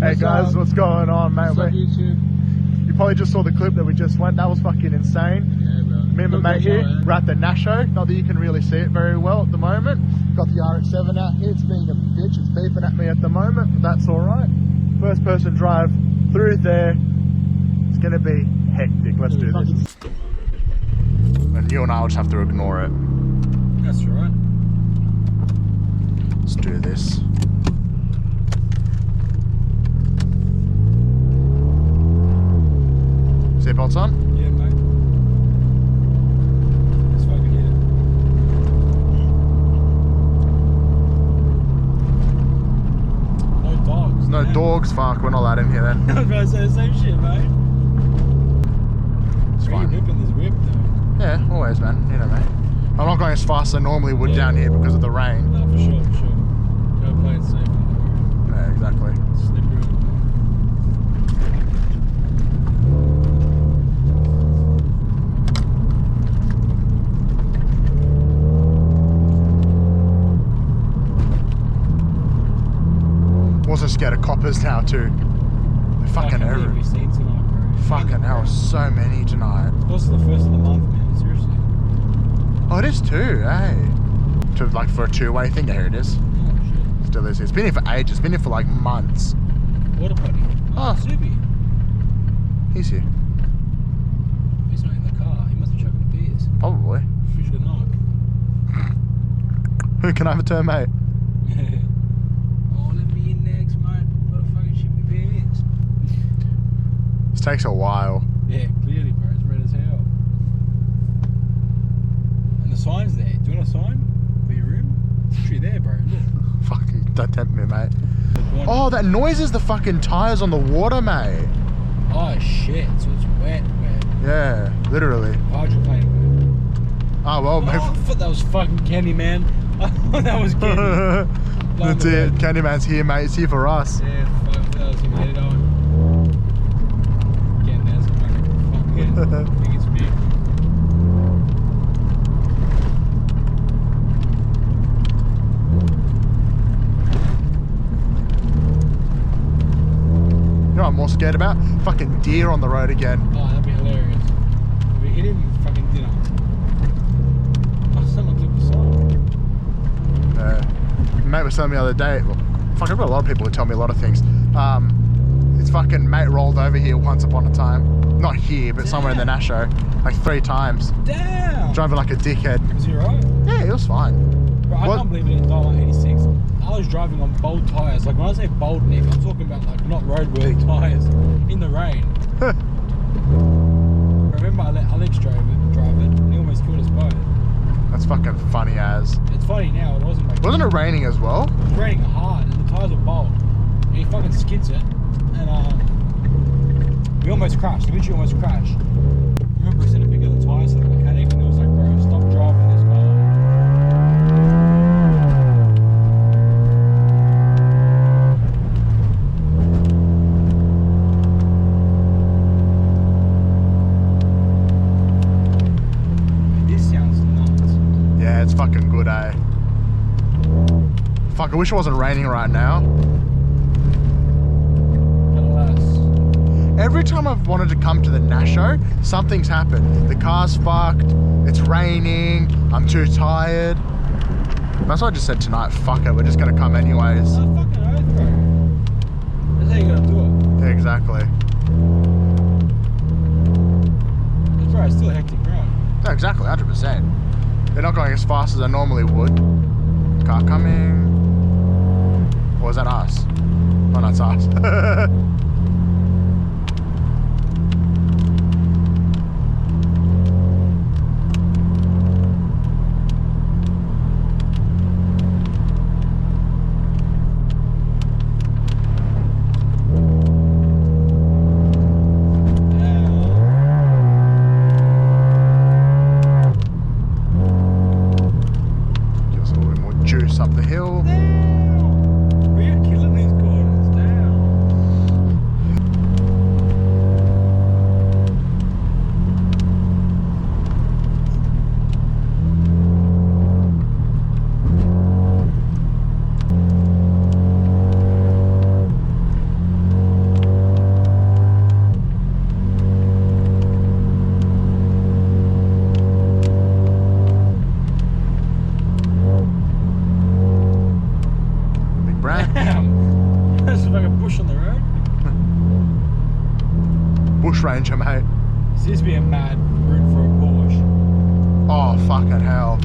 Hey guys, what's going on, mate? What's up, YouTube? You probably just saw the clip that we just went. That was fucking insane. Yeah, bro. Me and my mate here, we're at the Nasho. Not that you can really see it very well at the moment. Got the RX-7 out here. It's being a bitch. It's beeping at me at the moment, but that's alright. First person drive through there. It's gonna be hectic. Let's do this. And you and I will just have to ignore it. That's right. Let's do this. Seatbelts on? Yeah, mate. Let's fucking hit it. No dogs. No dogs, fuck, we're not allowed in here then. I was about to say the same shit, mate. It's Are you fine. ripping this whip, though? Yeah, always, man. You know, mate. I'm not going as fast as I normally would down here because of the rain. No, for sure, for sure. Gotta play it safe. Yeah, exactly. Slippery. Also scared of coppers now too. They're fucking everywhere. We've seen tonight, bro. Fucking hell, so many tonight. This is the first of the month, man. Seriously. Oh, it is too, hey. To like for a two-way thing, yeah, here it is. Oh, shit. Still is. It's been here for ages. It's been here for like months. Water potty. Oh. Subi. He's here. He's not in the car. He must be chugging the beers. Probably. Fish the knock. Who can I have a turn, mate? Oh, let me in next, mate. What the fucking shit me beers? This takes a while. Yeah, clearly, bro. It's red as hell. And the sign's there. Do you want a sign for your room? It's literally there, bro. Look. Fucking, don't tempt me, mate. There's one. Oh, that noise is the fucking tyres on the water, mate. Oh, shit. So it's wet. Yeah, literally. Hydroplane. Oh, well, mate. Oh, I thought that was fucking Candy, man. I thought that was Candy. That's it. Candyman's here, mate. It's here for us. Yeah, fuck, that was him headed on. Getting there, fucking. I think it's big. You know what I'm more scared about? Fucking deer on the road again. Oh, that'd be hilarious. We hit him fucking dinner. Oh, someone took the song. Mate was telling me the other day, well, fuck, I've got a lot of people who tell me a lot of things. His fucking mate rolled over here once upon a time. Not here, but somewhere in the Nasho. Like 3 times. Damn! Driving like a dickhead. Was he right? Yeah, he was fine. Bro, I What? can't believe it in Dial 86. I was driving on bold tyres. Like when I say bold, Nick, I'm talking about like not roadworthy tyres in the rain. Remember, Alex drove it, and he almost killed us both. That's fucking funny as. It's funny now, it wasn't like. Wasn't it raining as well? It was raining hard, and the tyres were bold. And he fucking skids it, and we almost crashed. We literally almost crashed. I remember I sent a pic of the tyres to the mechanic, and he was like, "Bro, stop driving this car." Yeah, it's fucking good, eh? Fuck, I wish it wasn't raining right now. Every time I've wanted to come to the Nasho, something's happened. The car's fucked, it's raining, I'm too tired. That's why I just said tonight, fuck it, we're just gonna come anyways. Oh, fucking oath, bro. That's how you gotta do it. Yeah, exactly. Bro, it's still hectic road. Yeah, exactly, 100%. They're not going as fast as I normally would. Car coming. Or is that us? Oh, no, it's us. Juice up the hill. Damn! We're killing these corners, damn. a fucking bush on the road. Bush ranger, mate. This used to be a mad route for a Porsche. Oh, fucking hell.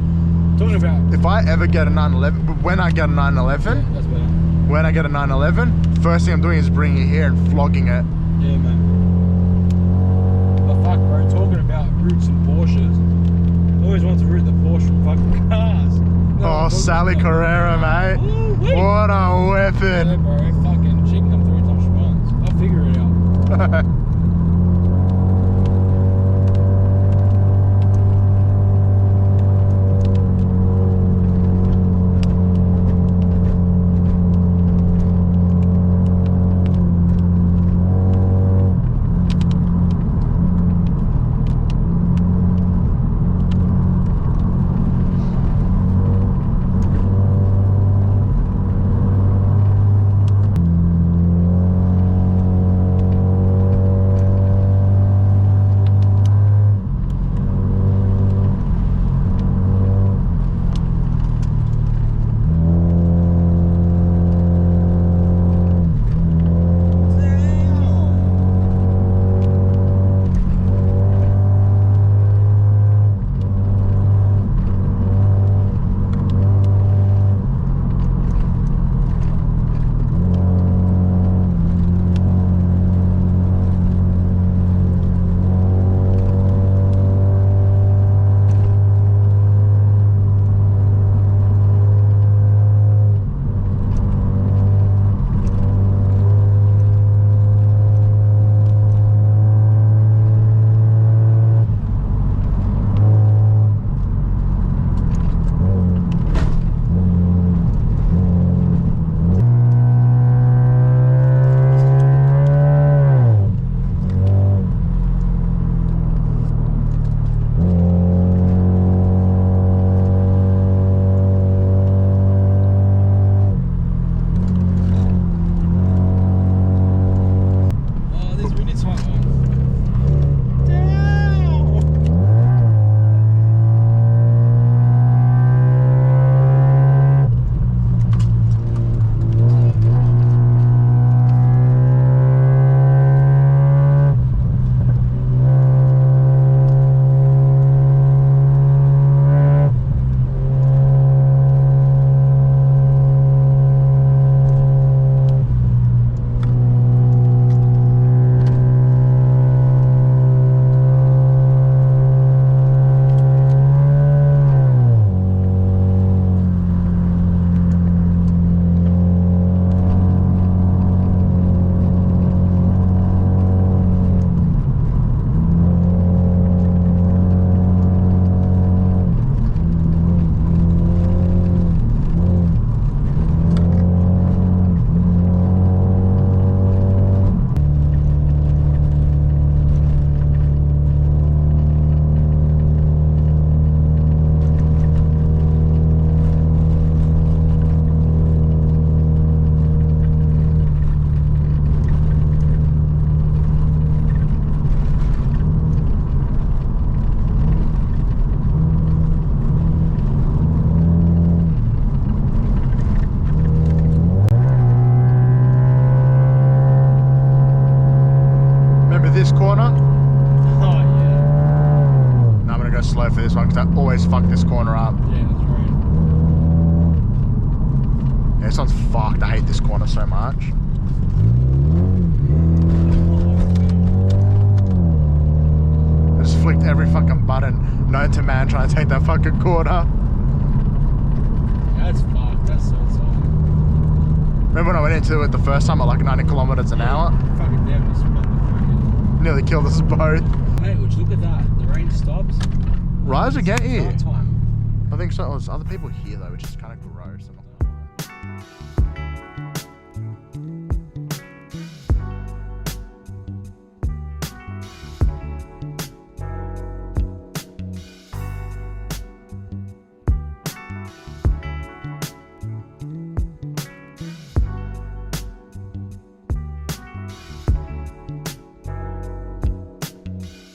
Talking about... If I ever get a 911, when I get a 911, Yeah, that's better. when I get a 911, first thing I'm doing is bringing it here and flogging it. Yeah, man. But fuck, bro, talking about routes and Porsches. I always wanted to route the Porsche from fucking cars. Oh, Sally Carrera, mate. Ooh-wee. What a Yeah, weapon. bro, fucking, she can come 3 times she wants. I'll figure it out. always fuck this corner up. Yeah, that's right. Yeah, this one's fucked. I hate this corner so much. I just flicked every fucking button known to man trying to take that fucking corner. That's fucked. That's so soft. Remember when I went into it the first time at like 90 kilometers an hour? Fucking damn, it's fucking... Nearly killed us both. Mate, would you look at that? The rain stops. Rise again here. Start time. I think so. There's other people here though, which is kind of